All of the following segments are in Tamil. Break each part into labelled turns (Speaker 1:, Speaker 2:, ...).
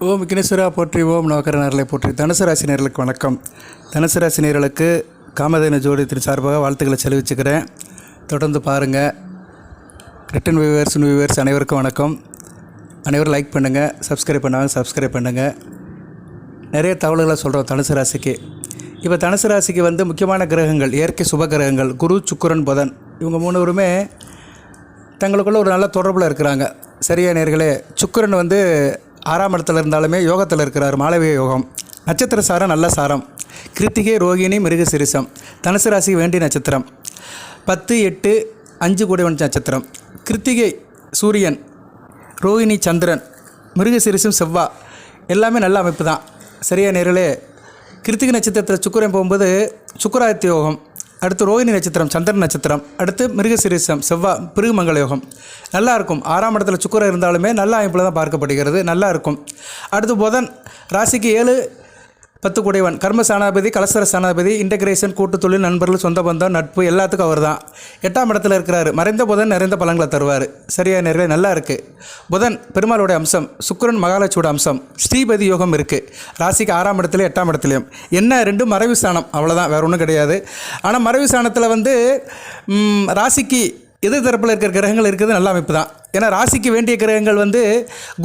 Speaker 1: ஓம் விக்னேஸ்வரா போற்றி, ஓம் நவக்கர நேரலை போற்றி. தனுசு ராசி நேர்களுக்கு வணக்கம். தனுசு ராசி நேர்களுக்கு காமதேனு ஜோதிடத்தின் சார்பாக வாழ்த்துக்களை செலவிச்சுக்கிறேன். தொடர்ந்து பாருங்கள். ரிட்டன் வியூவர்ஸ் அனைவருக்கும் வணக்கம். அனைவரும் லைக் பண்ணுங்கள், சப்ஸ்கிரைப் பண்ணுங்கள். நிறைய தகவல்களை சொல்கிறோம் தனுசு ராசிக்கு. இப்போ தனுசு ராசிக்கு முக்கியமான கிரகங்கள், இயற்கை சுப கிரகங்கள் குரு, சுக்கிரன், புதன். இவங்க மூணுவருமே தங்களுக்குள்ள ஒரு நல்ல தொடர்பில் இருக்கிறாங்க. சரியா நேர்களே? சுக்கிரன் 6ஆம் இடத்துல இருந்தாலுமே யோகத்தில் இருக்கிறார். மாளவிய யோகம். நட்சத்திர சாரம் நல்ல சாரம். கிருத்திகை, ரோகிணி, மிருகசிரிசம் தனுசு ராசிக்கு வேண்டிய நட்சத்திரம். 10, 8, 5 கூடியவன் நட்சத்திரம். கிருத்திகை சூரியன், ரோகிணி சந்திரன், மிருகசிரிசம் செவ்வாய், எல்லாமே நல்ல அமைப்பு தான். சரியா நேர்களே? கிருத்திகை நட்சத்திரத்தில் சுக்கிரன் போகும்போது சுக்கிராதித்ய யோகம். அடுத்து ரோகிணி நட்சத்திரம் சந்திரன் நட்சத்திரம். அடுத்து மிருகசிரிசம் செவ்வாய், பிருகுமங்கல யோகம். நல்லா இருக்கும். 6ஆம் இடத்துல சுக்கிரன் இருந்தாலுமே நல்ல அமைப்பில் தான் பார்க்கப்படுகிறது. நல்லா இருக்கும். அடுத்து புதன் ராசிக்கு 7, 10 கூடையவன். கர்ம சாணாதிபதி, கலசர சாணாதிபதி, இன்டகிரேஷன், கூட்டு தொழில், நண்பர்கள், சொந்த பந்தம், நட்பு எல்லாத்துக்கும் அவர் தான். 8ஆம் இடத்துல இருக்கிறார். மறைந்த புதன் நிறைந்த பலன்களை தருவார். சரியா நேர்களே? நல்லா இருக்குது. புதன் பெருமாளுடைய அம்சம், சுக்கிரன் மகாலட்சுமியோட அம்சம். ஸ்ரீபதி யோகம் இருக்குது ராசிக்கு 6ஆம் இடத்துல 8ஆம் இடத்துலையும். என்ன 2 மறைவு ஸ்தானம், அவ்வளோதான், வேறு ஒன்றும் கிடையாது. ஆனால் மறைவு ஸ்தானத்தில் ராசிக்கு எதிர்த்தரப்பில் இருக்கிற கிரகங்கள் இருக்கிறது நல்ல அமைப்பு தான். ஏன்னா ராசிக்கு வேண்டிய கிரகங்கள்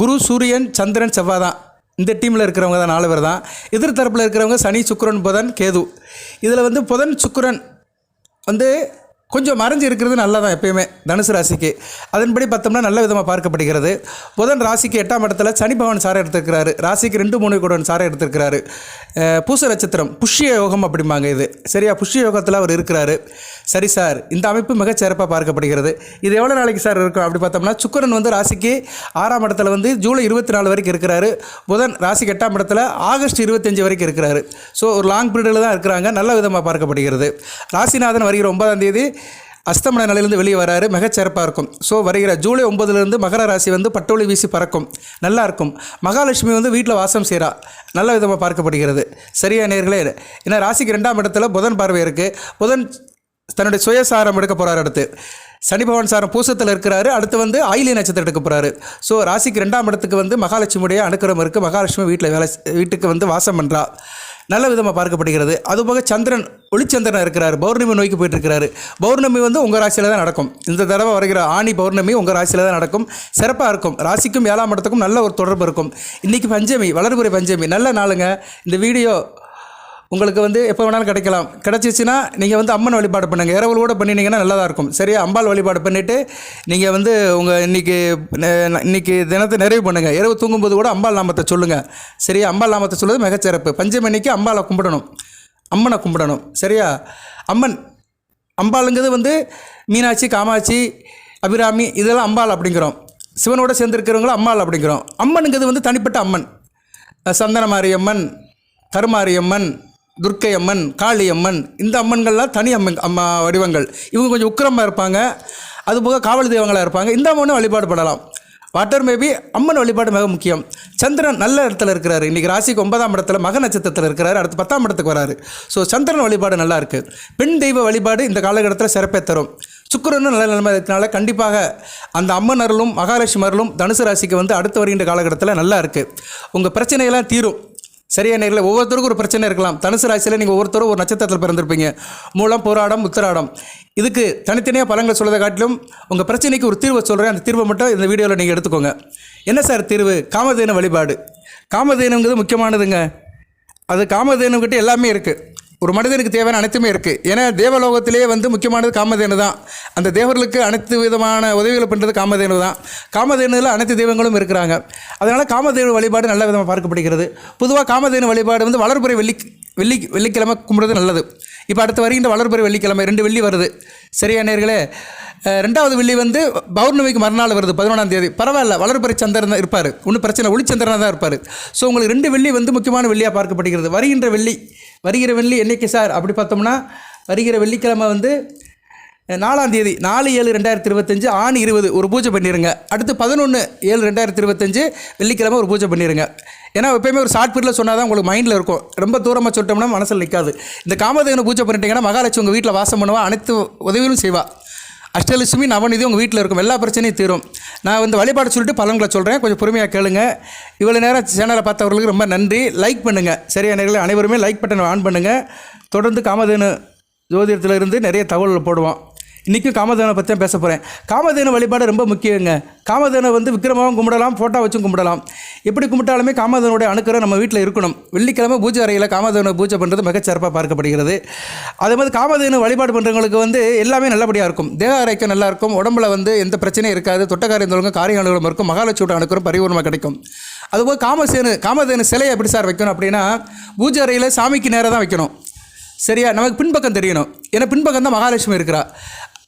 Speaker 1: குரு, சூரியன், சந்திரன், செவ்வாய் தான். இந்த டீமில் இருக்கிறவங்க தான் 4 பேர் தான். எதிர்த்தரப்பில் இருக்கிறவங்க சனி, சுக்கிரன், புதன், கேது. இதில் புதன் சுக்கிரன் கொஞ்சம் மறைஞ்சு இருக்கிறது நல்லா தான் எப்பயுமே தனுசு ராசிக்கு. அதன்படி பார்த்தோம்னா நல்ல விதமாக பார்க்கப்படுகிறது. புதன் ராசிக்கு 8ஆம் இடத்துல சனி பகவான் சாரை எடுத்திருக்கிறாரு. ராசிக்கு 2, 3 கூடன் சாரை எடுத்திருக்கிறாரு. பூச நட்சத்திரம், புஷ்ய யோகம் அப்படிம்பாங்க இது. சரியா? புஷ்ய யோகத்தில் அவர் இருக்கிறாரு. சரி சார், இந்த அமைப்பு மிகச்சிறப்பாக பார்க்கப்படுகிறது. இது எவ்வளோ நாளைக்கு சார் இருக்கும் அப்படி பார்த்தோம்னா, சுக்கிரன் ராசிக்கு 6ஆம் இடத்துல ஜூலை 24 வரைக்கும் இருக்கிறாரு. புதன் ராசிக்கு 8ஆம் இடத்துல ஆகஸ்ட் 25 வரைக்கும் இருக்கிறாரு. ஸோ ஒரு லாங் பீரியடில் தான் இருக்கிறாங்க. நல்ல விதமாக பார்க்கப்படுகிறது. ராசிநாதன் வருகிற 9ஆம் தேதி அஸ்தமன நிலையிலிருந்து வெளியே வராரு. மிகச்சிறப்பாக இருக்கும். ஸோ வருகிற ஜூலை 9லேருந்து மகர ராசி பட்டொளி வீசி பறக்கும். நல்லா இருக்கும். மகாலட்சுமி வீட்டில் வாசம் செய்கிறா. நல்ல விதமாக பார்க்கப்படுகிறது. சரியா நேர்களே? ஏன்னா ராசிக்கு 2ஆம் இடத்துல புதன் பார்வை இருக்குது. புதன் தன்னுடைய சுயசாரம் எடுக்க போகிறார். அடுத்து சனி பகவான் சாரம் பூசத்தில் இருக்கிறாரு. அடுத்து ஆயிலிய நட்சத்திரம் எடுக்க போகிறாரு. ஸோ ராசிக்கு 2ஆம் இடத்துக்கு மகாலட்சுமியுடைய அனுக்கிரகம் இருக்குது. மகாலட்சுமி வீட்டுக்கு வாசம் பண்ணுறா. நல்ல விதமாக பார்க்கப்படுகிறது. அதுபோக சந்திரன் ஒளிச்சந்திரன் இருக்கிறார். பௌர்ணமி நோய்க்கு போயிட்டுருக்கிறாரு. பௌர்ணமி உங்கள் ராசியில் தான் நடக்கும். இந்த தடவை வருகிற ஆணி பௌர்ணமி உங்கள் ராசியில் தான் நடக்கும். சிறப்பாக இருக்கும். ராசிக்கும் 7ஆம் இடத்துக்கும் நல்ல ஒரு தொடர்பு இருக்கும். இன்றைக்கி பஞ்சமி, வளர்புரை பஞ்சமி. நல்ல நாளுங்க. இந்த வீடியோ உங்களுக்கு எப்போ வேணாலும் கிடைக்கலாம். கிடச்சிச்சின்னா நீங்கள் அம்மன் வழிபாடு பண்ணுங்கள். இரவு கூட பண்ணினீங்கன்னா நல்லதாக இருக்கும். சரியா? அம்பாள் வழிபாடு பண்ணிவிட்டு நீங்கள் உங்கள் இன்றைக்கி தினத்தை நிறைவு பண்ணுங்கள். இரவு தூங்கும்போது கூட அம்பாள் நாமத்தை சொல்லுங்கள். சரியா? அம்பாள் நாமத்தை சொல்லுவது மிகச்சிறப்பு. பஞ்சமி அன்னைக்கு அம்பாளை கும்பிடணும், அம்மனை கும்பிடணும். சரியா? அம்பாளுங்கிறது மீனாட்சி, காமாட்சி, அபிராமி, இதெல்லாம் அம்பாள் அப்படிங்கிறோம். சிவனோடு சேர்ந்துருக்கிறவங்களும் அம்பாள் அப்படிங்கிறோம். அம்மனுங்கிறது தனிப்பட்ட அம்மன். சந்தன மாரியம்மன், கருமாரியம்மன், துர்க்கை அம்மன், காளியம்மன், இந்த அம்மன்கள்லாம் தனி அம்மா வடிவங்கள். இவங்க கொஞ்சம் உக்கிரமாக இருப்பாங்க. அதுபோக காவல் தெய்வங்களாக இருப்பாங்க. இந்த அம்மனும் வழிபாடு படலாம். வாட்டர் மேபி அம்மன் வழிபாடு மிக முக்கியம். சந்திரன் நல்ல இடத்துல இருக்கிறாரு. இன்றைக்கி ராசிக்கு 9ஆம் இடத்துல மக நட்சத்திரத்தில் இருக்கிறாரு. அடுத்து 10ஆம் இடத்துக்கு வராரு. ஸோ சந்திரன் வழிபாடு நல்லா இருக்குது. பெண் தெய்வ வழிபாடு இந்த காலகட்டத்தில் சிறப்பே தரும். சுக்கிரனும் நல்ல நிலைமை இருக்கிறனால கண்டிப்பாக அந்த அம்மன் அருளும் மகாலட்சுமி அருளும் தனுசு ராசிக்கு அடுத்து வருகின்ற காலகட்டத்தில் நல்லா இருக்குது. உங்கள் பிரச்சனைகள்லாம் தீரும். சரியா நேரில்? ஒவ்வொருத்தருக்கும் ஒரு பிரச்சனை இருக்கலாம். தனுசு ராசியில் நீங்கள் ஒவ்வொருத்தரும் ஒரு நட்சத்திரத்தில் பிறந்திருப்பீங்க. மூலம், போராடம், உத்திராடம். இதுக்கு தனித்தனியாக பலன்களை சொல்வதை காட்டிலும் உங்கள் பிரச்சனைக்கு ஒரு தீர்வை சொல்கிறேன். அந்த தீர்வை மட்டும் இந்த வீடியோவில் நீங்கள் எடுத்துக்கோங்க. என்ன சார் தீர்வு? காமதேனு வழிபாடு. காமதேனுங்கிறது முக்கியமானதுங்க. அது காமதேனுக்கிட்ட எல்லாமே இருக்குது. ஒரு மனிதனுக்கு தேவையான அனைத்துமே இருக்குது. ஏன்னா தேவலோகத்திலே முக்கியமானது காமதேனு தான். அந்த தேவர்களுக்கு அனைத்து விதமான உதவிகளை பண்ணுறது காமதேனு தான். காமதேனுவில் அனைத்து தெய்வங்களும் இருக்கிறாங்க. அதனால் காமதேனு வழிபாடு நல்ல விதமாக பார்க்கப்படுகிறது. பொதுவாக காமதேனு வழிபாடு வளர்புரை வெள்ளிக்கிழமை கும்பிடுறது நல்லது. இப்போ அடுத்து வருகின்ற வளர்புரை வெள்ளிக்கிழமை 2 வெள்ளி வருது. சரியா நேர்களே? 2வது வெள்ளி பௌர்ணமிக்கு மறுநாள் வருது, 11ஆம் தேதி. பரவாயில்ல, வளர்புரை சந்திரன் தான் இருப்பார். ஒன்றும் பிரச்சனை, ஒளிச்சந்திரனாக தான் இருப்பார். ஸோ உங்களுக்கு 2 வெள்ளி முக்கியமான வெள்ளியாக பார்க்கப்படுகிறது. வருகிற வெள்ளி என்றைக்கு சார் அப்படி பார்த்தோம்னா, வருகிற வெள்ளிக்கிழமை 4ஆம் தேதி 4/7/2025 ஆணி 20 ஒரு பூஜை பண்ணிடுங்க. அடுத்து 11/7/2025 வெள்ளிக்கிழமை ஒரு பூஜை பண்ணிடுங்க. ஏன்னா எப்போயுமே ஒரு ஷார்ட் பீரியடில் சொன்னால் தான் உங்களுக்கு மைண்டில் இருக்கும். ரொம்ப தூரமாக சொல்லிட்டோம்னா மனசில் நிற்காது. இந்த காமதேவனை பூஜை பண்ணிட்டீங்கன்னா மகாலட்சுமி உங்கள் வீட்டில் வாசம் பண்ணுவா, அனைத்து உதவிகளும் செய்வா. அஷ்டலட்சுமி நவநிதி உங்கள் வீட்டில் இருக்கும், எல்லா பிரச்சனையும் தீரும். நான் வந்து வழிபாடு சொல்லிட்டு பலன்களை சொல்கிறேன், கொஞ்சம் பொறுமையாக கேளுங்க. இவ்வளோ நேரம் சேனலை பார்த்தவர்களுக்கு ரொம்ப நன்றி. லைக் பண்ணுங்கள். சரியா நேயர்களே, அனைவருமே லைக் பட்டனை ஆன் பண்ணுங்கள். தொடர்ந்து காமதேனு ஜோதிடத்தில் இருந்து நிறைய தகவல்கள் போடுவோம். இன்றைக்கும் காமதேனை பற்றி தான் பேச போகிறேன். காமதேனு வழிபாடு ரொம்ப முக்கியங்க. காமதேனை வந்து விக்கிரமாகவும் கும்பிடலாம், ஃபோட்டோ வச்சும் கும்பிடலாம். எப்படி கும்பிட்டாலுமே காமதேனுடைய அணுக்கரம் நம்ம வீட்டில் இருக்கணும். வெள்ளிக்கிழமை பூஜை அறையில் காமதேனு பூஜை பண்ணுறது மிகச்சிறப்பாக பார்க்கப்படுகிறது. அதே மாதிரி காமதேனு வழிபாடு பண்ணுறவங்களுக்கு வந்து எல்லாமே நல்லபடியாக இருக்கும். தேக ஆரோக்கியம் நல்லாயிருக்கும், உடம்புல வந்து எந்த பிரச்சனையும் இருக்காது, தொட்டக்காரியம் தொழுங்க காரியம் அனுகூலம் இருக்கும், மகாலட்சுமியோட அணுக்கரம் பரிபூர்ணமாக கிடைக்கும். அதுபோல் காமதேனு சிலையை எப்படி சார் வைக்கணும் அப்படின்னா, பூஜை அறையில் சாமிக்கு நேராக தான் வைக்கணும். சரியா, நமக்கு பின்பக்கம் தெரியணும். ஏன்னா பின்பக்கம் தான் மகாலட்சுமி இருக்கிறா.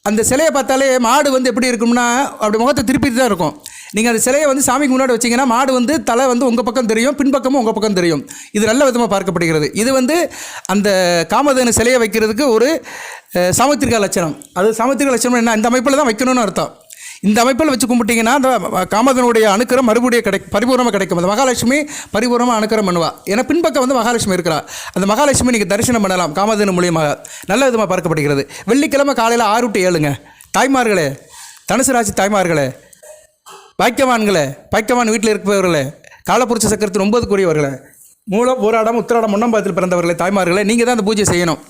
Speaker 1: அந்த சிலையை பார்த்தாலே மாடு வந்து எப்படி இருக்கும்னா அப்படி முகத்தை திருப்பிட்டு தான் இருக்கும். நீங்கள் அந்த சிலையை வந்து சாமிக்கு முன்னாடி வச்சிங்கன்னா மாடு வந்து தலை வந்து உங்கள் பக்கம் தெரியும், பின்பக்கமும் உங்கள் பக்கம் தெரியும். இது நல்ல விதமாக பார்க்கப்படுகிறது. இது வந்து அந்த காமதேனு சிலையை வைக்கிறதுக்கு ஒரு சாமுத்திரிகா லட்சணம். அது சாமுத்திரிகா லட்சணம் என்ன, இந்த அமைப்பில் தான் வைக்கணும்னு அர்த்தம். இந்த அமைப்பில் வச்சு கும்பிட்டிங்கன்னா அந்த காமதனுடைய அணுக்கரம் மறுபடியும் பரிபூர்ணமாக கிடைக்கும். அந்த மகாலட்சுமி பரிபூர்ணமாக அணுக்கரம் பண்ணுவா. ஏன்னா பின்பக்கம் வந்து மகாலட்சுமி இருக்கிறா. அந்த மகாலட்சுமி நீங்கள் தரிசனம் பண்ணலாம் காமதேனு மூலியமாக. நல்ல விதமாக பார்க்கப்படுகிறது. வெள்ளிக்கிழமை காலையில் 6 to 7ங்க. தாய்மார்களே, தனுசு ராசி தாய்மார்களே, பாக்கியவான்களே, பாக்கியவான் வீட்டில் இருப்பவர்களே, காலப்புருஷ சக்கரத்தின் 9 கூறியவர்களே, மூலம் போராடம் உத்திராடம் முன்னம்பாதத்தில் பிறந்தவர்களே, தாய்மார்களே, நீங்கள் தான் அந்த பூஜை செய்யணும்.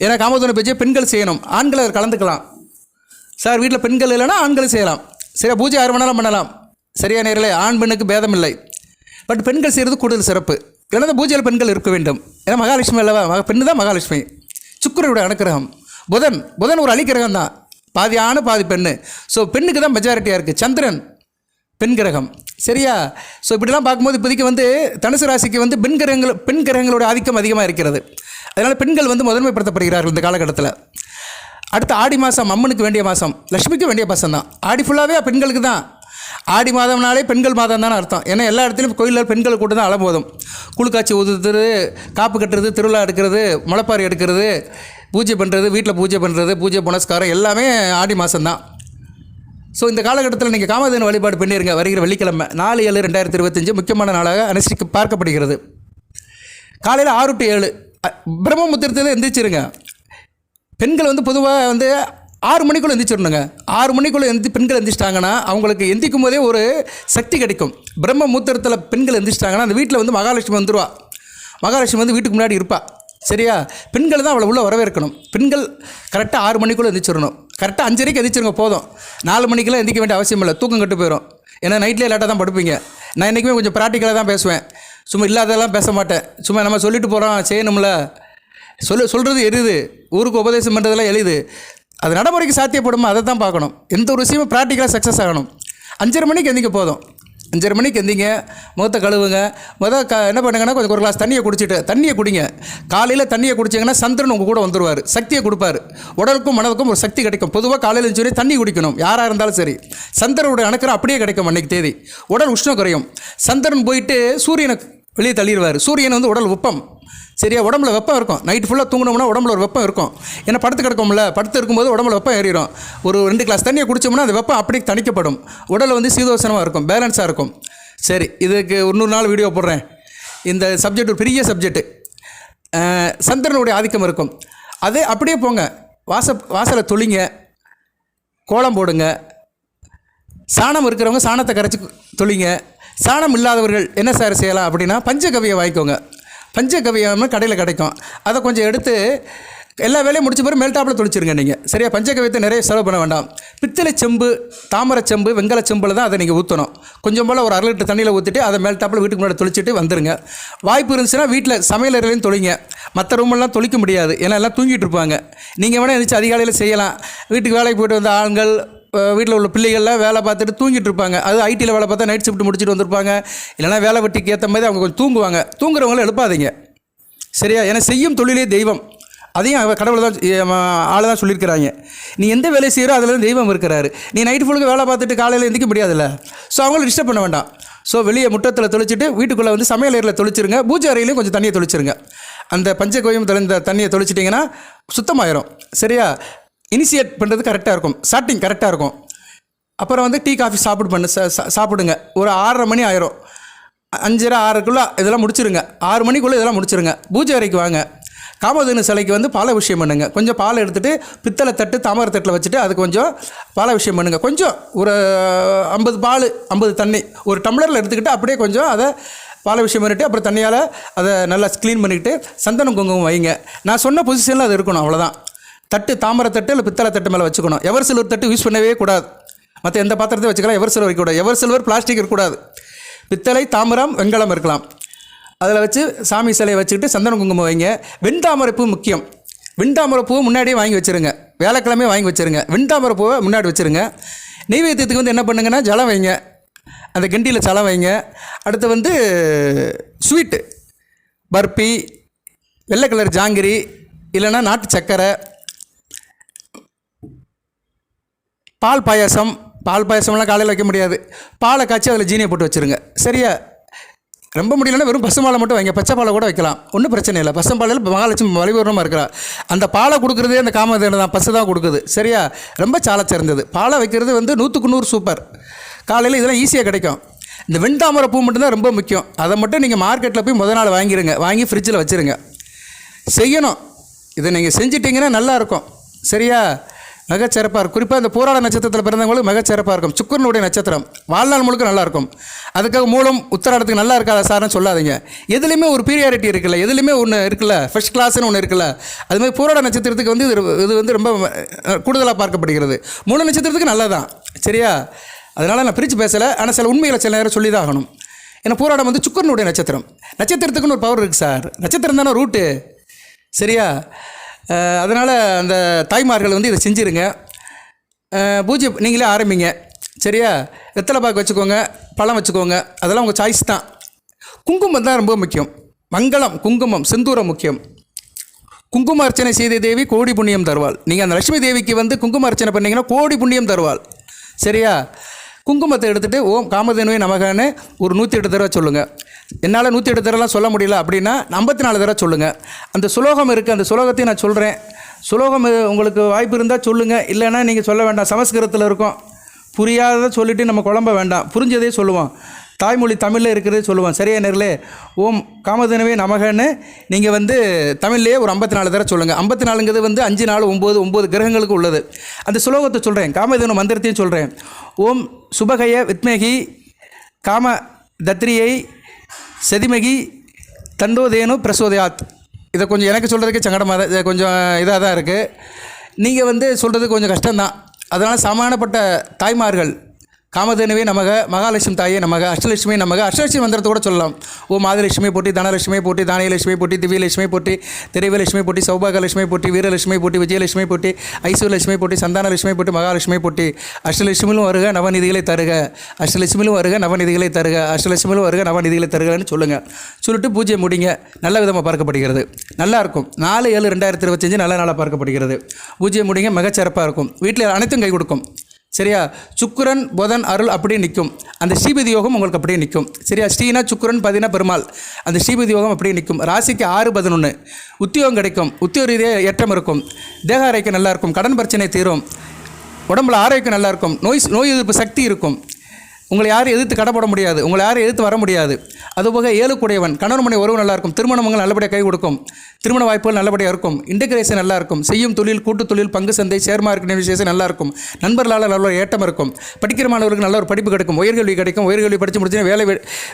Speaker 1: ஏன்னா காமதேனு பூஜையை பெண்கள் செய்யணும், ஆண்களை கலந்துக்கலாம். சார் வீட்டில் பெண்கள் இல்லைன்னா ஆண்களும் செய்யலாம். சரியா, பூஜை 6 மணி நேரம் பண்ணலாம். சரியா நேரில் ஆண் பெண்ணுக்கு பேதம் இல்லை. பட் பெண்கள் செய்கிறது கூடுதல் சிறப்பு. ஏன்னா பூஜையில் பெண்கள் இருக்க வேண்டும். ஏன்னா மகாலட்சுமி அல்லவா, பெண்ணு தான் மகாலட்சுமி. சுக்கிரனுடைய அனுக்கிரகம். புதன் ஒரு அலிக்கிரகம் தான், பாதி ஆண் பாதி பெண்ணு. ஸோ பெண்ணுக்கு தான் மெஜாரிட்டியாக இருக்குது. சந்திரன் பெண் கிரகம். சரியா, ஸோ இப்படிலாம் பார்க்கும்போது இப்போதைக்கு வந்து தனுசு ராசிக்கு வந்து பெண் கிரகங்களோட ஆதிக்கம் அதிகமாக இருக்கிறது. அதனால் பெண்கள் வந்து முதன்மைப்படுத்தப்படுகிறார்கள் இந்த காலகட்டத்தில். அடுத்த ஆடி மாதம் அம்மனுக்கு வேண்டிய மாதம், லட்சுமிக்கு வேண்டிய மாதம் தான். ஆடி ஃபுல்லாகவே பெண்களுக்கு தான். ஆடி மாதம்னாலே பெண்கள் மாதம் தானே அர்த்தம். ஏன்னா எல்லா இடத்துலையும் கோயிலில் பெண்கள் கூட்டம் தான் அலம்போதும். குளுக்காட்சி ஊதுறது, காப்பு கட்டுறது, திருவிழா எடுக்கிறது, முளைப்பாரி எடுக்கிறது, பூஜை பண்ணுறது, வீட்டில் பூஜை பண்ணுறது, பூஜை புனஸ்காரம் எல்லாமே ஆடி மாதம் தான். ஸோ இந்த காலகட்டத்தில் நீங்கள் காமதேனு வழிபாடு பண்ணிடுங்க. வருகிற வெள்ளிக்கிழமை 4/7/2025 முக்கியமான நாளாக அனுஷ்டிக்க பார்க்கப்படுகிறது. காலையில் 6 to 7 பிரம்ம முத்திரத்தில் எந்திரிச்சிருங்க. பெண்கள் வந்து பொதுவாக வந்து 6 மணிக்குள்ளே எந்திரிச்சிடணுங்க. 6 மணிக்குள்ளே பெண்கள் எந்திரிச்சிட்டாங்கன்னா அவங்களுக்கு எந்திரிக்கும் போதே ஒரு சக்தி கிடைக்கும். பிரம்ம மூத்திரத்தில் பெண்கள் எந்திரிச்சிட்டாங்கன்னா அந்த வீட்டில் வந்து மகாலட்சுமி வந்துடுவா. மகாலட்சுமி வந்து வீட்டுக்கு முன்னாடி இருப்பா. சரியா, பெண்கள் தான் அவளை உள்ளே வரவேற்கணும். பெண்கள் கரெக்டாக 6 மணிக்குள்ளே எந்திரிச்சிடணும். கரெக்டாக 5:30க்கு எந்திரிச்சிருங்க போதும். 4 மணிக்கெல்லாம் எந்திரிக்க வேண்டிய அவசியம் இல்லை, தூக்கம் கட்டு போயிடும். ஏன்னா நைட்லேயே லேட்டாக தான் படுப்பீங்க. நான் என்றைக்குமே கொஞ்சம் ப்ராக்டிக்கலாக தான் பேசுவேன், சும்மா இல்லாததெல்லாம் பேச மாட்டேன். சும்மா நம்ம சொல்லிட்டு போகிறோம் செய்யணும்ல, சொல்கிறது எரியுது, ஊருக்கு உபதேசம் பண்ணுறதெல்லாம் எளிது. அது நடைமுறைக்கு சாத்தியப்படுமா அதை தான் பார்க்கணும். எந்த ஒரு விஷயமும் ப்ராக்டிக்கலாக சக்ஸஸ் ஆகணும். 5:30 மணிக்கு எந்திரிக்க போதும். 5:30 மணிக்கு எந்திங்க, முகத்தை கழுவுங்க. என்ன பண்ணுங்கன்னா கொஞ்சம் ஒரு கிளாஸ் தண்ணியை குடிங்க. காலையில் தண்ணியை குடிச்சிங்கன்னா சந்திரன் உங்கள் கூட வந்துடுவார், சக்தியை கொடுப்பார். உடலுக்கும் மனதுக்கும் ஒரு சக்தி கிடைக்கும். பொதுவாக காலையில் சொல்லி தண்ணி குடிக்கணும் யாராக இருந்தாலும் சரி. சந்திரனுடைய அணுக்கரம் அப்படியே கிடைக்கும். அன்றைக்கு தேதி உடல் உஷ்ணம் குறையும். சந்திரன் போயிட்டு சூரியனை வெளியே தள்ளிடுவார். சூரியன் வந்து உடல் வெப்பம். சரியா, உடம்புல வெப்பம் இருக்கும். நைட் ஃபுல்லாக தூங்கினோம்னா உடம்புல ஒரு வெப்பம் இருக்கும். ஏன்னா படுத்து கிடக்கும்ல, படுத்து இருக்கும்போது உடம்புல வெப்பம் ஏறிடும். ஒரு 2 கிளாஸ் தண்ணியை குடிச்சோம்னா அந்த வெப்பம் அப்படியே தணிக்கப்படும். உடல் வந்து சீதோசனமாக இருக்கும், பேலன்ஸாக இருக்கும். சரி, இதுக்கு 100 நாள் வீடியோ போடுறேன். இந்த சப்ஜெக்ட் ஒரு பெரிய சப்ஜெக்ட்டு. சந்திரனுடைய ஆதிக்கம் இருக்கும். அது அப்படியே போங்க, வாசலை தொளிங்க, கோலம் போடுங்க. சாணம் இருக்கிறவங்க சாணத்தை கரைச்சி தொளிங்க. சாணம் இல்லாதவர்கள் என்ன சார் செய்யலாம் அப்படின்னா பஞ்சகவியை வாங்கிக்கோங்க. பஞ்சகவியம் கடையில் கிடைக்கும். அதை கொஞ்சம் எடுத்து எல்லா வேலையும் முடிச்ச பிறகு மேல்டாப்பில் தொளிச்சிருங்க நீங்கள். சரியா, பஞ்சகவியத்தை நிறைய செலவு பண்ண வேண்டாம். பித்தளை செம்பு, தாமரை செம்பு, வெங்கல செம்பில் தான் அதை நீங்கள் ஊற்றணும். கொஞ்சம் போல் ஒரு 1/2 லிட்டர் தண்ணியில் ஊற்றிட்டு அதை மேல்டாப்பில் வீட்டுக்கு முன்னாடி தொளிச்சிட்டு வந்துடுங்க. வாய்ப்பு இருந்துச்சுன்னா வீட்டில் சமையல் அறையிலையும் தொளிங்க. மற்ற ரூமெல்லாம் தொளிக்க முடியாது, ஏன்னா எல்லாம் தூங்கிட்டு இருப்பாங்க. நீங்கள் வேணால் எழுந்திரிச்சு அதிகாலையில் செய்யலாம். வீட்டுக்கு வேலைக்கு போய்ட்டு வந்த ஆண்கள், வீட்டில் உள்ள பிள்ளைகள்லாம் வேலை பார்த்துட்டு தூங்கிட்டு இருப்பாங்க. அது ஐடியில் வேலை பார்த்தா நைட் ஷிஃப்ட் முடிச்சுட்டு வந்திருப்பாங்க. இல்லைனா வேலை வெட்டிக்கு ஏற்ற மாதிரி அவங்க கொஞ்சம் தூங்குவாங்க. தூங்குறவங்கள எழுப்பாதீங்க. சரியா, ஏன்னா செய்யும் தொழிலே தெய்வம். அதையும் கடவுளை தான் ஆளை தான் சொல்லியிருக்கிறாங்க. நீ எந்த வேலையை செய்கிறோ அதில் தான் தெய்வம் இருக்கிறாரு. நீ நைட்டு ஃபுல்லுக்கு வேலை பார்த்துட்டு காலையில் எந்திரிக்க முடியாதுல்ல. ஸோ அவங்கள டிஸ்டர்ப் பண்ண வேண்டாம். ஸோ வெளியே முற்றத்தில் தொளிச்சிட்டு வீட்டுக்குள்ளே வந்து சமையல் அறையில் தொளிச்சிருங்க. பூஜை அறையிலையும் கொஞ்சம் தண்ணியை தொளிச்சிருங்க. அந்த பஞ்சகோயம் தெளிந்த தண்ணியை தொளிச்சிட்டிங்கன்னா சுத்தமாயிரும். சரியா, இனிஷியேட் பண்ணுறது கரெக்டாக இருக்கும், ஸ்டார்டிங் கரெக்டாக இருக்கும். அப்புறம் வந்து டீ காஃபி சாப்பிடுங்க. ஒரு 6:30 மணி ஆயிரும். 5:30 6:00க்குள்ளே இதெல்லாம் முடிச்சிருங்க. 6 மணிக்குள்ளே இதெல்லாம் முடிச்சிருங்க. பூஜை அறைக்கு வாங்க. காமதேனு சிலைக்கு வந்து பால் அபிஷேகம் பண்ணுங்கள். கொஞ்சம் பால் எடுத்துகிட்டு பித்தளை தட்டு தாமரை தட்டில் வச்சுட்டு அது கொஞ்சம் பால் அபிஷேகம் பண்ணுங்கள். கொஞ்சம் ஒரு 50 பால் 50 தண்ணி ஒரு டம்ளரில் எடுத்துக்கிட்டு அப்படியே கொஞ்சம் அதை பால் அபிஷேகம் பண்ணிவிட்டு அப்புறம் தண்ணியால் அதை நல்லா க்ளீன் பண்ணிவிட்டு சந்தனம் குங்குமம் வைங்க. நான் சொன்ன பொசிஷனில் அது இருக்கணும், அவ்வளோதான். தட்டு தாமரை தட்டு இல்லை பித்தளை தட்டு மேலே வச்சுக்கணும். எவர் சில்வர் தட்டு யூஸ் பண்ணவே கூடாது. மற்ற எந்த பாத்திரத்தையும் வச்சுக்கலாம், எவர் சில்வர் வைக்கக்கூடாது. எவர் சில்வர் பிளாஸ்டிக் இருக்கக்கூடாது. பித்தளை தாமிரம் வெண்கலம் இருக்கலாம். அதில் வச்சு சாமி சிலையை வச்சுக்கிட்டு சந்தனம் குங்குமம் வைங்க. வெண்தாமரை பூ முக்கியம். வெண்தாமரை பூவை முன்னாடியே வாங்கி வச்சுருங்க. வியாழக்கிழமையே வாங்கி வச்சுருங்க. வெண்தாமரை பூவை முன்னாடி வச்சுருங்க. நெய்வேத்தியத்துக்கு வந்து என்ன பண்ணுங்கன்னா ஜலம் வைங்க, அந்த கிண்டியில் ஜலம் வைங்க. அடுத்து வந்து ஸ்வீட்டு பர்பி, வெள்ளை கலர் ஜாங்கிரி, இல்லைன்னா நாட்டு சக்கரை, பால் பாயாசம். பால் பாயாசம்லாம் காலையில் வைக்க முடியாது. பாலை காய்ச்சி அதில் ஜீனியை போட்டு வச்சுருங்க. சரியா? ரொம்ப முடியலன்னா வெறும் பசும்பாலை மட்டும் வைங்க. பச்சை பாலை கூட வைக்கலாம், ஒன்றும் பிரச்சனை இல்லை. பசும்பாலையில் மகாலட்சுமி வழிபூர்ணமாக இருக்கிறா. அந்த பாலை கொடுக்குறதே அந்த காமதேனு தான், பசு தான் கொடுக்குது. சரியா? ரொம்ப சால சிறந்தது. பாலை வைக்கிறது வந்து 100க்கு 100 சூப்பர். காலையில் இதெல்லாம் ஈஸியாக கிடைக்கும். இந்த வெண்தாமரை பூ மட்டும்தான் ரொம்ப முக்கியம். அதை மட்டும் நீங்கள் மார்க்கெட்டில் போய் முதல் நாள் வாங்கிடுங்க. வாங்கி ஃப்ரிட்ஜில் வச்சுருங்க. செய்யணும். இதை நீங்கள் செஞ்சிட்டிங்கன்னா நல்லாயிருக்கும். சரியா? மிகச்சிறப்பாக இருக்கும். குறிப்பாக இந்த போராட நட்சத்திரத்தில் பிறந்தவங்களுக்கு மிகச்சிறப்பாக இருக்கும். சுக்கிரனுடைய நட்சத்திரம் வாழ்நாள் முழுக்க நல்லாயிருக்கும். அதுக்காக மூலம் உத்தராடத்துக்கு நல்லா இருக்காத சார்னு சொல்லாதீங்க. எதுலேயுமே ஒரு பீரியாரிட்டி இருக்குல்ல, எதுலேயுமே ஒன்று இருக்குல்ல, ஃபர்ஸ்ட் கிளாஸ்னு ஒன்று இருக்குல்ல. அதுமாதிரி போராட நட்சத்திரத்துக்கு வந்து இது வந்து ரொம்ப கூடுதலாக பார்க்கப்படுகிறது. மூல நட்சத்திரத்துக்கு நல்லா தான். சரியா? அதனால் நான் பிரித்து பேசலை. ஆனால் சில உண்மைகளை சில நேரம் சொல்லி தான் ஆகணும். ஏன்னா போராடம் வந்து சுக்கிரனுடைய நட்சத்திரம். நட்சத்திரத்துக்குன்னு ஒரு பவர் இருக்குது சார். நட்சத்திரம் தானே ரூட்டு. சரியா? அதனால் அந்த தாய்மார்கள் வந்து இதை செஞ்சுருங்க. பூஜை நீங்களே ஆரம்பிங்க. சரியா? வெத்தலை பாக்கு வச்சுக்கோங்க, பழம் வச்சுக்கோங்க, அதெல்லாம் உங்கள் சாய்ஸ் தான். குங்குமம் தான் ரொம்ப முக்கியம். மங்களம், குங்குமம், செந்தூரம் முக்கியம். குங்கும அர்ச்சனை செய்த தேவி கோடி புண்ணியம் தருவாள். நீங்கள் அந்த லட்சுமி தேவிக்கு வந்து குங்கும அர்ச்சனை பண்ணிங்கன்னா கோடி புண்ணியம் தருவாள். சரியா? குங்குமத்தை எடுத்துகிட்டு ஓம் காமதேனுவே நமகன்னு ஒரு 108 தடவை சொல்லுங்கள். என்னால் 108 தடவைலாம் சொல்ல முடியல அப்படின்னா 54 தடவை சொல்லுங்கள். அந்த சுலோகம் இருக்குது, அந்த சுலோகத்தையும் நான் சொல்கிறேன். சுலோகம் உங்களுக்கு வாய்ப்பு இருந்தால் சொல்லுங்கள், இல்லைன்னா நீங்கள் சொல்ல வேண்டாம். சமஸ்கிருதத்தில் இருக்கும். புரியாததை சொல்லிவிட்டு நம்ம குழம்ப வேண்டாம், புரிஞ்சதே சொல்லுவோம். தாய்மொழி தமிழில் இருக்கிறதே சொல்லுவோம். சரியா நேர்களே? ஓம் காமதேனுவே நமகன்னு நீங்கள் வந்து தமிழ்லேயே ஒரு 54 தடவை சொல்லுங்கள். 54ங்கிறது வந்து 5 4 9 கிரகங்களுக்கு உள்ளது. அந்த சுலோகத்தை சொல்கிறேன், காமதேனு மந்திரத்தையும் சொல்கிறேன். ஓம் சுபகய வித்மகி காம தத்ரியை சதிமகி தண்டோதேனு பிரசோதயாத். இதை கொஞ்சம் எனக்கு சொல்கிறதுக்கே சங்கடமாக தான், கொஞ்சம் இதாக தான் இருக்குது. நீங்கள் வந்து சொல்கிறது கொஞ்சம் கஷ்டம்தான். அதனால் சமானப்பட்ட தாய்மார்கள் காமதேனுவே நமக, மகாலட்சுமி தாயே நமக, அஷ்டலட்சுமி நமக, அஷ்டலட்சுமி மந்திரத்தை கூட சொல்லலாம். ஓ மாதலட்சுமி போட்டி, தனலட்சுமி போட்டி, தானியலட்சுமி போட்டி, திவ்யலட்சுமி போட்டி, திரைவலட்சுமி போட்டி, சௌபாகலட்சுமி போட்டி, வீரலட்சுமி போட்டி, விஜயலட்சுமி போட்டி, ஐஸ்வர்யலட்சுமி போட்டி, சந்தானலட்சுமி போட்டி, மகாலட்சுமி போட்டி. அஷ்டலட்சுமிலும் வருக நவநிதிகளை தருக, அஷ்டலட்சுமிலும் வருக நவநிதிகளை தருக, அஷ்டலட்சுமிலும் வருக நவநிதிகளை தருகன்னு சொல்லுங்கள். சொல்லிட்டு பூஜை முடிங்க. நல்ல விதமாக பார்க்கப்படுகிறது. நல்லாயிருக்கும். 4/7/2025 நல்ல நாளாக பார்க்கப்படுகிறது. பூஜை முடிங்க. மிகச்சிறப்பாக இருக்கும். வீட்டில் அனைத்தும் கை கொடுக்கும். சரியா? சுக்கிரன் புதன் அருள் அப்படியே நிற்கும். அந்த ஸ்ரீபதி யோகம் உங்களுக்கு அப்படியே நிற்கும். சரியா? ஸ்ரீனா சுக்கிரன், பதினா பெருமாள். அந்த ஸ்ரீபதி யோகம் அப்படியே நிற்கும். ராசிக்கு 6/11 உத்தியோகம் கிடைக்கும். உத்தியோக ரீதியாக ஏற்றம் இருக்கும். தேக ஆரோக்கியம் நல்லாயிருக்கும். கடன் பிரச்சனை தீரும். உடம்புல ஆரோக்கியம் நல்லாயிருக்கும். நோய் எதிர்ப்பு சக்தி இருக்கும். உங்களை யாரும் எதிர்த்து கடப்பட முடியாது. உங்களை யாரும் எதிர்த்து வர முடியாது. அதுபோக 7 கூடையவன் கணவன் மனை உறவு நல்லாயிருக்கும். திருமணங்கள் நல்லபடியாக கை கொடுக்கும். திருமண வாய்ப்புகள் நல்லபடியாக இருக்கும். இன்டகிரேஷன் நல்லாயிருக்கும். செய்யும் தொழில், கூட்டு தொழில், பங்கு சந்தை, ஷேர் மார்க்கெட் விசேஷம் நல்லாயிருக்கும். நண்பர்களால் நல்ல ஒரு ஏற்றம் இருக்கும். படிக்கிற மாணவர்களுக்கு நல்ல ஒரு படிப்பு கிடைக்கும். உயர்கல்வி கிடைக்கும். உயர்கல்வி படித்து முடிச்சுன்னா வேலை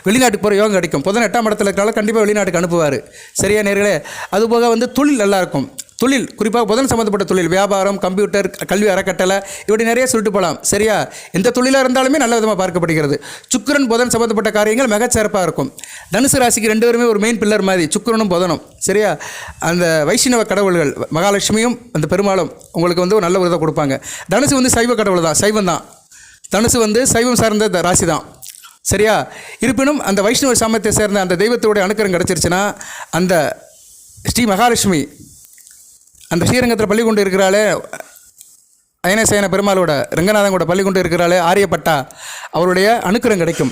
Speaker 1: வெளிநாட்டுக்கு போகிற யோகம் கிடைக்கும். புதன் 8ஆம் இடத்துல இருக்கிறால கண்டிப்பாக வெளிநாட்டுக்கு அனுப்புவார். சரியா நேர்களே? அதுபோக வந்து தொழில் நல்லாயிருக்கும். தொழில் குறிப்பாக புதன் சம்மந்தப்பட்ட தொழில், வியாபாரம், கம்ப்யூட்டர், கல்வி அறக்கட்டளை, இப்படி நிறைய சொல்லிட்டு போகலாம். சரியா? எந்த தொழிலாக இருந்தாலுமே நல்ல விதமாக பார்க்கப்படுகிறது. சுக்கிரன் புதன் சம்மந்தப்பட்ட காரியங்கள் மிகச்சிறப்பாக இருக்கும். தனுசு ராசிக்கு 2 பேருமே ஒரு மெயின் பில்லர் மாதிரி, சுக்கிரனும் புதனும். சரியா? அந்த வைஷ்ணவ கடவுள்கள் மகாலட்சுமியும் அந்த பெருமாளும் உங்களுக்கு வந்து ஒரு நல்ல விதத்தை கொடுப்பாங்க. தனுசு வந்து சைவ கடவுள் தான், சைவம் தான். தனுசு வந்து சைவம் சார்ந்த ராசி தான். சரியா? இருப்பினும் அந்த வைஷ்ணவ சாமத்தை சேர்ந்த அந்த தெய்வத்தோடைய அனுக்கிரம் கிடச்சிருச்சுன்னா அந்த ஸ்ரீ மகாலட்சுமி அந்த ஸ்ரீரங்கத்தில் பள்ளி கொண்டு இருக்கிறாளே, அயனசேன பெருமாளோட ரங்கநாதன் கூட பள்ளி கொண்டு இருக்கிறாளே ஆரியப்பட்டா, அவருடைய அனுக்கிரம் கிடைக்கும்.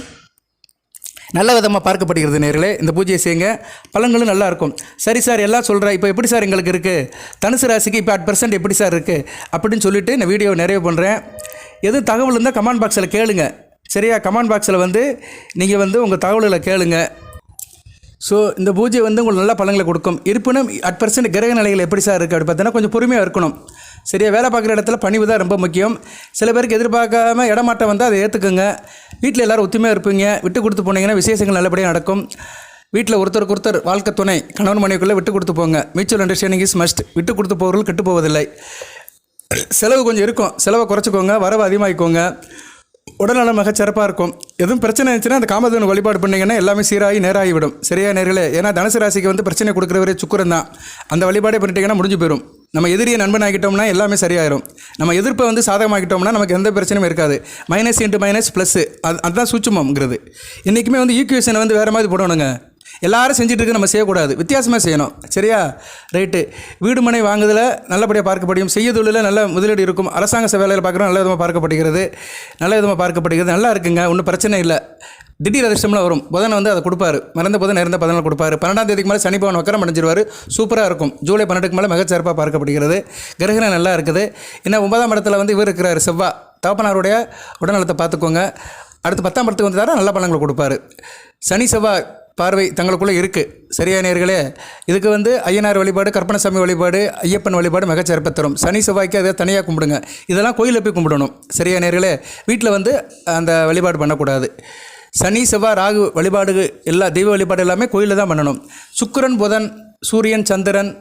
Speaker 1: நல்ல விதமாக பார்க்கப்படுகிறது நேர்களே. இந்த பூஜையை செய்யுங்க. பலன்களும் நல்லா இருக்கும். சரி சார் எல்லாம் சொல்கிறேன், இப்போ எப்படி சார் எங்களுக்கு இருக்குது, தனுசு ராசிக்கு இப்போ @% எப்படி சார் இருக்குது அப்படின்னு சொல்லிவிட்டு இந்த வீடியோவை நிறைவு பண்ணுறேன். எது தகவல் இருந்தால் கமெண்ட் பாக்ஸில் கேளுங்க. சரியா? கமெண்ட் பாக்ஸில் வந்து நீங்கள் வந்து உங்கள் தகவல்களை கேளுங்க. ஸோ இந்த பூஜை வந்து உங்களுக்கு நல்ல பலன்களை கொடுக்கும். இருப்பினும் அட் பர்சன்ட் கிரக நிலைகள் எப்படி சார் இருக்குது அப்படி பார்த்தீங்கன்னா கொஞ்சம் பொறுமையாக இருக்கணும். சரியா, வேலை பார்க்குற இடத்துல பணிவு தான் ரொம்ப முக்கியம். சில பேருக்கு எதிர்பார்க்காம இடமாட்டம் வந்தால் அதை ஏற்றுக்குங்க. வீட்டில் எல்லோரும் ஒத்துமையாக இருப்பீங்க. விட்டு கொடுத்து போனீங்கன்னா விசேஷங்கள் நல்லபடியாக நடக்கும். வீட்டில் ஒருத்தருக்கு ஒருத்தர் வாழ்க்கை துணை கணவன் மனைவிக்குள்ளே விட்டு கொடுத்து போங்க. Mutual understanding is must. விட்டு கொடுத்து போகிறவர்கள் கெட்டு போவதில்லை. செலவு கொஞ்சம் இருக்கும், செலவை குறைச்சிக்கோங்க, வரவு அதிகமாகிக்கோங்க. உடல்நலம் மிக சிறப்பாக இருக்கும். எதுவும் பிரச்சனை இருந்துச்சுன்னா அந்த காமதேனு வழிபாடு பண்ணிங்கன்னா எல்லாமே சீராகி நேராகிவிடும். சரியா நேர்களே, ஏன்னா தனுசு ராசிக்கு வந்து பிரச்சனை கொடுக்குறவரே சுக்கிரன் தான். அந்த வழிபாடே பண்ணிட்டீங்கன்னா முடிஞ்சு போயிடும். நம்ம எதிரியை நண்பன் ஆகிட்டோம்னா எல்லாமே சரியாயிரும். நம்ம எதிர்ப்பை வந்து சாதகமாக்கிட்டோம்னா நமக்கு எந்த பிரச்சனையும் இருக்காது. மைனஸ் இன்ட்டு மைனஸ் ப்ளஸ்ஸு, அதுதான் சூட்சுமம்ங்கிறது. இன்றைக்குமே வந்து ஈக்குவேஷனை வந்து வேறு மாதிரி போடணுங்க. எல்லாரும் செஞ்சுட்டு இருக்கு, நம்ம செய்யக்கூடாது, வித்தியாசமாக செய்யணும். சரியா, ரைட்டு. வீடு மனை வாங்குதல் நல்லபடியாக பார்க்கப்படும். செய்ய தொழிலில் நல்ல முதலீடு இருக்கும். அரசாங்க வேலையில் பார்க்குறோம், நல்ல விதமாக பார்க்கப்படுகிறது. நல்லா இருக்குங்க, ஒன்றும் பிரச்சனை இல்லை. திடீர் அதிர்ஷ்டம்லாம் வரும். புதன் வந்து அதை கொடுப்பாரு. மறந்த புதன் இறந்த பதினால் கொடுப்பாரு. 12ஆம் தேதிக்கு மேலே சனி பகவான் வக்கரம் அடைஞ்சிருவார். சூப்பராக இருக்கும். ஜூலை 12க்கு மேலே மிகச்சிறப்பாக பார்க்கப்படுகிறது. கிரகணம் நல்லா இருக்குது. இன்னும் 9ஆம் இடத்துல வந்து இவர் இருக்கிறார், செவ்வாய். தகப்பனாருடைய உடல்நலத்தை பார்த்துக்கோங்க. அடுத்து 10ஆம் இடத்துக்கு வந்துட்டாரா நல்ல பலன்களை கொடுப்பாரு. சனி செவ்வாய் பார்வை தங்களுக்குள்ளே இருக்குது. சரியா நேர்களே, இதுக்கு வந்து ஐயனார் வழிபாடு, கற்பனசாமி வழிபாடு, ஐயப்பன் வழிபாடு மிகச்சிறப்பை தரும். சனி செவ்வாய்க்கு அதை தனியாக கும்பிடுங்க. இதெல்லாம் கோயிலில் போய் கும்பிடணும். சரியா நேர்களே, வீட்டில் வந்து அந்த வழிபாடு பண்ணக்கூடாது. சனி செவ்வாய் ராகு வழிபாடு எல்லா தெய்வ வழிபாடு எல்லாமே கோயிலில் தான் பண்ணணும். சுக்கிரன் புதன் சூரியன் சந்திரன்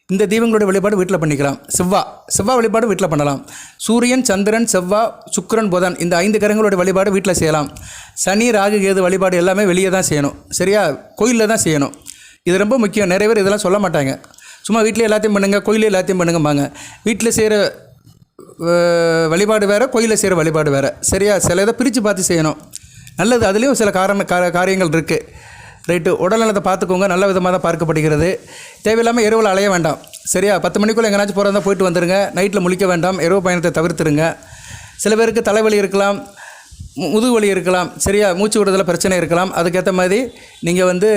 Speaker 1: இந்த தெய்வங்களுடைய வழிபாடு வீட்டில் பண்ணிக்கலாம். செவ்வாய் வழிபாடு வீட்டில் பண்ணலாம். சூரியன் சந்திரன் செவ்வாய் சுக்கிரன் புதன் இந்த 5 கிரகங்களுடைய வழிபாடு வீட்டில் செய்யலாம். சனி ராகு கேது வழிபாடு எல்லாமே வெளியே தான் செய்யணும். சரியா, கோயிலில் தான் செய்யணும். இது ரொம்ப முக்கியம். நிறைய பேர் இதெல்லாம் சொல்ல மாட்டாங்க. சும்மா வீட்டில் எல்லாத்தையும் பண்ணுங்கள், கோயிலே எல்லாத்தையும் பண்ணுங்கம்பாங்க. வீட்டில் செய்கிற வழிபாடு வேறு, கோயிலில் செய்கிற வழிபாடு வேறு. சரியா, சில இதை பிரித்து பார்த்து செய்யணும். நல்லது, அதுலேயும் சில காரியங்கள் இருக்குது. ரைட்டு. உடல்நலத்தை பார்த்துக்கோங்க. நல்ல விதமாக தான் பார்க்கப்படுகிறது. தேவையில்லாமல் இரவில் அலைய வேண்டாம். சரியா, 10 மணிக்குள்ளே எங்கேனாச்சும் போகிறதா போயிட்டு வந்துடுங்க. நைட்டில் முழிக்க வேண்டாம். இரவு பயணத்தை தவிர்த்துருங்க. சில பேருக்கு தலைவலி இருக்கலாம், முதுகு வலி இருக்கலாம். சரியா, மூச்சு விடுறதுல பிரச்சனை இருக்கலாம். அதுக்கேற்ற மாதிரி நீங்கள் வந்து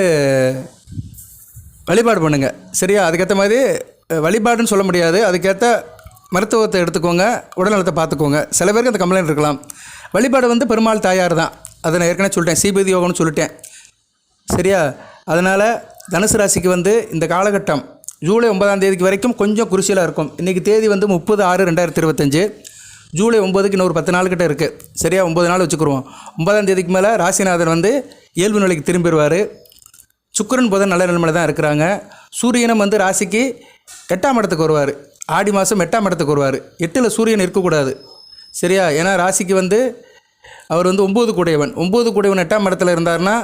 Speaker 1: வழிபாடு பண்ணுங்கள். சரியா, அதுக்கேற்ற மாதிரி வழிபாடுன்னு சொல்ல முடியாது, அதுக்கேற்ற மருத்துவத்தை எடுத்துக்கோங்க. உடல்நலத்தை பார்த்துக்கோங்க. சில பேருக்கு அந்த கம்ப்ளைண்ட் இருக்கலாம். வழிபாடு வந்து பெருமாள் தாயார் தான். அதை நான் ஏற்கனவே சொல்லிட்டேன், சீபதி யோகம்னு சொல்லிட்டேன். சரியா, அதனால் தனுசு ராசிக்கு வந்து இந்த காலகட்டம் ஜூலை 9ஆம் தேதிக்கு வரைக்கும் கொஞ்சம் குருசியலாக இருக்கும். இன்றைக்கி தேதி வந்து 30/6/2025. ஜூலை 9க்கு இன்னொரு 10 நாள் கிட்ட இருக்குது. சரியா, 9 நாள் வச்சுக்கிடுவோம். 9ஆம் தேதிக்கு மேலே ராசிநாதன் வந்து இயல்பு நிலைக்கு திரும்பிடுவார். சுக்கிரன் புதன் நல்ல நிலைமையில் தான் இருக்கிறாங்க. சூரியனும் வந்து ராசிக்கு 8ஆம் இடத்துக்கு வருவார். ஆடி மாதம் 8ஆம் இடத்துக்கு வருவார். 8ல் சூரியன் இருக்கக்கூடாது. சரியா, ஏன்னா ராசிக்கு வந்து அவர் வந்து 9 கூடையவன். 9 கூடையவன் 8ஆம் இடத்துல இருந்தார்னா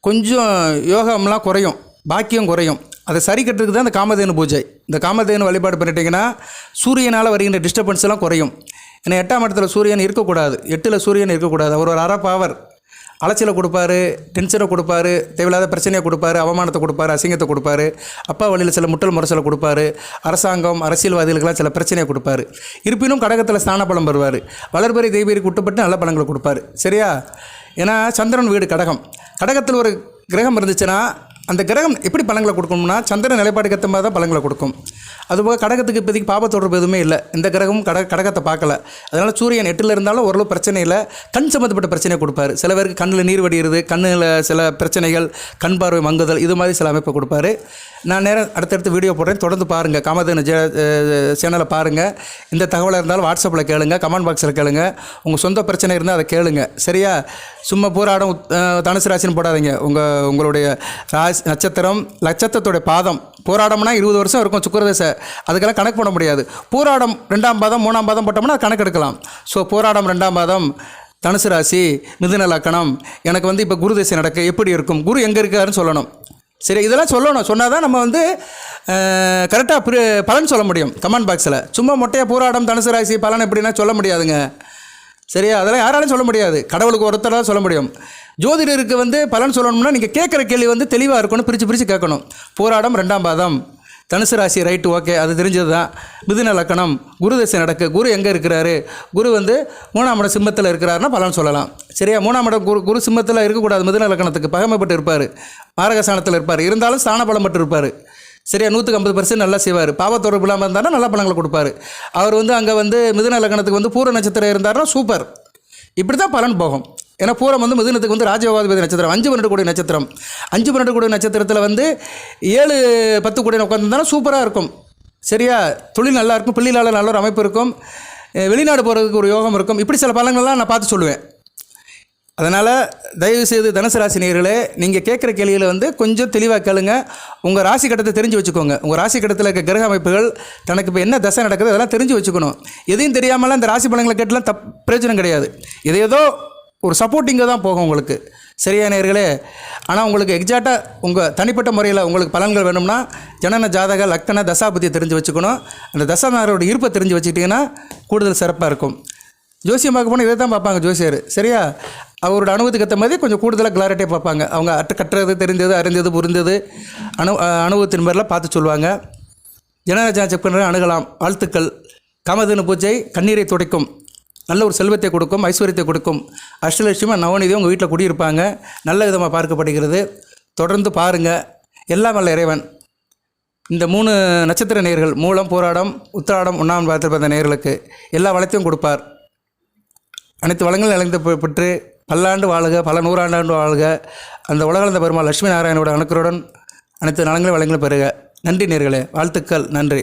Speaker 1: கொஞ்சம் யோகம்லாம் குறையும், பாக்கியம் குறையும். அதை சரி கட்டுறதுக்கு தான் இந்த காமதேனு பூஜை. இந்த காமதேனு வழிபாடு பண்ணிட்டீங்கன்னா சூரியனால் வருகின்ற டிஸ்டர்பன்ஸ் எல்லாம் குறையும். ஏன்னா 8ஆம் இடத்துல சூரியன் இருக்கக்கூடாது. 8ல் சூரியன் இருக்கக்கூடாது. அவர் ஒரு அரை பவர் அலைச்சலை கொடுப்பாரு, டென்ஷனை கொடுப்பாரு, தேவையில்லாத பிரச்சனையை கொடுப்பாரு, அவமானத்தை கொடுப்பாரு, அசிங்கத்தை கொடுப்பாரு, அப்பா வழியில் சில முட்டல் முரசலை கொடுப்பாரு, அரசாங்கம் அரசியல்வாதிகளுக்கெல்லாம் சில பிரச்சனையை கொடுப்பாரு. இருப்பினும் கடகத்தில் ஸ்தான பலம் வருவார். வளர்பறை தெய்வீருக்கு உட்பட்டு நல்ல பலங்களை கொடுப்பாரு. சரியா, ஏன்னா சந்திரன் வீடு கடகம். கடகத்தில் ஒரு கிரகம் இருந்துச்சுன்னா அந்த கிரகம் எப்படி பலங்களை கொடுக்கணும்னா சந்திரன் நிலைப்பாடுக்கு ஏற்ற மாதிரி தான் பலங்களை கொடுக்கும். அதுபோக கடகத்துக்கு இப்போதைக்கு பாப தொடர்பு எதுவுமே இல்லை. இந்த கிரகமும் கடகத்தை பார்க்கல. அதனால் சூரியன் 8ல் இருந்தாலும் ஓரளவு பிரச்சனை இல்லை. கண் சம்மந்தப்பட்ட பிரச்சனையை கொடுப்பாரு. சில பேருக்கு கண்ணில் நீர் வடிகிறது, கண்ணில் சில பிரச்சனைகள், கண் பார்வை மங்குதல், இது மாதிரி சில அமைப்பை கொடுப்பாரு. நான் நேரம் அடுத்தடுத்து வீடியோ போடுறேன், தொடர்ந்து பாருங்கள். காமதேனு சேனலை பாருங்கள். இந்த தகவலாக இருந்தாலும் வாட்ஸ்அப்பில் கேளுங்க, கமெண்ட் பாக்ஸில் கேளுங்க. உங்கள் சொந்த பிரச்சனை இருந்தால் அதை கேளுங்க. சரியா, சும்மா போராடம் தனுசு ராசின்னு போடாதீங்க. உங்களுடைய நட்சத்திரம் நட்சத்திரத்துடைய பாதம் போராடம்னா 20 வருஷம் இருக்கும் சுக்கிரதசை. அதுக்கெல்லாம் கணக்கு பண்ண முடியாது. போராடம் 2ஆம் பாதம் 3ஆம் பாதம் போட்டோம்னா அது கணக்கு எடுக்கலாம். ஸோ போராடம் 2ஆம் பாதம் தனுசு ராசி மிதுன லக்கணம். எனக்கு வந்து இப்போ குரு திசை நடக்க எப்படி இருக்கும், குரு எங்கே இருக்காருன்னு சொல்லணும். சரி, இதெல்லாம் சொல்லணும். சொன்னால் தான் நம்ம வந்து கரெக்டாக பலன் சொல்ல முடியும். கமெண்ட் பாக்ஸில் சும்மா மொட்டையாக போராடம் தனுசு ராசி பலன் எப்படின்னா சொல்ல முடியாதுங்க. சரியா, அதெல்லாம் யாராலும் சொல்ல முடியாது. கடவுளுக்கு ஒருத்தர் தான் சொல்ல முடியும். ஜோதிடருக்கு வந்து பலன் சொல்லணும்னா நீங்கள் கேட்குற கேள்வி வந்து தெளிவாக இருக்கணும், பிரித்து கேட்கணும். போராடம் 2ஆம் பாதம் தனுசு ராசி, ரைட்டு, ஓகே, அது தெரிஞ்சது தான். மிதுன லக்கணம், குரு திசை நடக்கு, குரு எங்கே இருக்கிறாரு, குரு வந்து 3ஆம் இடம் சிம்மத்தில் இருக்கிறாருன்னா பலன் சொல்லலாம். சரியா, 3ஆம் இடம் குரு சிம்மத்தில் இருக்கக்கூடாது. மிதுன லக்கணத்துக்கு பகைமைப்பட்டு இருப்பார், மாரகஸ்தானத்தில் இருப்பார். இருந்தாலும் ஸ்தான பலம் பட்டு இருப்பார். சரியா, 150% நல்லா செய்வார். பாவத்தொடர்பு இல்லாமல் இருந்தாருன்னா நல்ல பலங்களை கொடுப்பாரு. அவர் வந்து அங்கே வந்து மிதுன லக்கணத்துக்கு வந்து பூர நட்சத்திரம் இருந்தாருன்னா சூப்பர். இப்படி தான் பலன் போகும். ஏன்னா பூரம் வந்து மிதுனத்துக்கு வந்து ராஜயோகாதிபதி நட்சத்திரம் 5-12 கூடிய நட்சத்திரம். 5-12 கூடிய நட்சத்திரத்தில் வந்து 7-10 கூடிய உட்காந்துருந்தாலும் சூப்பராக இருக்கும். சரியா? தொழில் நல்லாயிருக்கும், பிள்ளைகளால் நல்ல ஒரு அமைப்பு இருக்கும், வெளிநாடு போகிறதுக்கு ஒரு யோகம் இருக்கும். இப்படி சில பலன்கள்லாம் நான் பார்த்து சொல்லுவேன். அதனால் தயவுசெய்து தனுசு ராசி நேயர்களே, நீங்கள் கேட்குற கேள்வியில் வந்து கொஞ்சம் தெளிவாக கேளுங்க. உங்கள் ராசி கட்டத்தை தெரிஞ்சு வச்சுக்கோங்க. உங்கள் ராசி கட்டத்தில் இருக்க கிரக அமைப்புகள் தனக்கு இப்போ என்ன தசை நடக்குது அதெல்லாம் தெரிஞ்சு வச்சுக்கணும். எதையும் தெரியாமலாம் இந்த ராசி பலன்களை கேட்டுலாம் பிரயோஜனம் கிடையாது. இது ஏதோ ஒரு சப்போர்ட்டிங்காக தான் போகும் உங்களுக்கு. சரியா நேயர்களே? ஆனால் உங்களுக்கு எக்ஸாக்டாக உங்கள் தனிப்பட்ட முறையில் உங்களுக்கு பலன்கள் வேணும்னா ஜனன ஜாதக லக்கண தசாபதியை தெரிஞ்சு வச்சுக்கணும். அந்த தசாநாரோட இருப்பை தெரிஞ்சு வச்சுக்கிட்டிங்கன்னா கூடுதல் சிறப்பாக இருக்கும். ஜோசியம் பார்க்க போனால் இதை தான் பார்ப்பாங்க ஜோசியர். சரியா? அவரோட அனுபவத்துக்கு ஏற்ற மாதிரி கொஞ்சம் கூடுதலாக கிளாரிட்டியாக பார்ப்பாங்க. அவங்க கட்டுறது தெரிந்தது அறிந்தது புரிந்தது அனுபவத்தின் பேரில் பார்த்து சொல்லுவாங்க. ஜனன செக் பண்ணுற அணுகலாம். வாழ்த்துக்கள். காமதேனு பூஜை கண்ணீரை துடைக்கும், நல்ல ஒரு செல்வத்தை கொடுக்கும், ஐஸ்வர்யத்தை கொடுக்கும். அஷ்டலட்சுமி நவநிதியும் உங்கள் வீட்டில் குடியிருப்பாங்க. நல்ல விதமாக பார்க்கப்படுகிறது. தொடர்ந்து பாருங்கள். எல்லாம் வல்ல இறைவன் இந்த 3 நட்சத்திர நேயர்கள் மூலம், போராடம், உத்திராடம், 1ஆம் பாதத்தில் பிறந்த நேயர்களுக்கு எல்லா வளத்தையும் கொடுப்பார். அனைத்து வளங்களும் இழந்து பெற்று பல்லாண்டு வாழுக, பல நூறாண்டு வாழுக. அந்த உலகளந்த பெருமாள் லட்சுமி நாராயணோட அணுக்கருடன் அனைத்து நலங்களும் வளங்களும் பெறுக. நன்றி நேயர்களே. வாழ்த்துக்கள். நன்றி.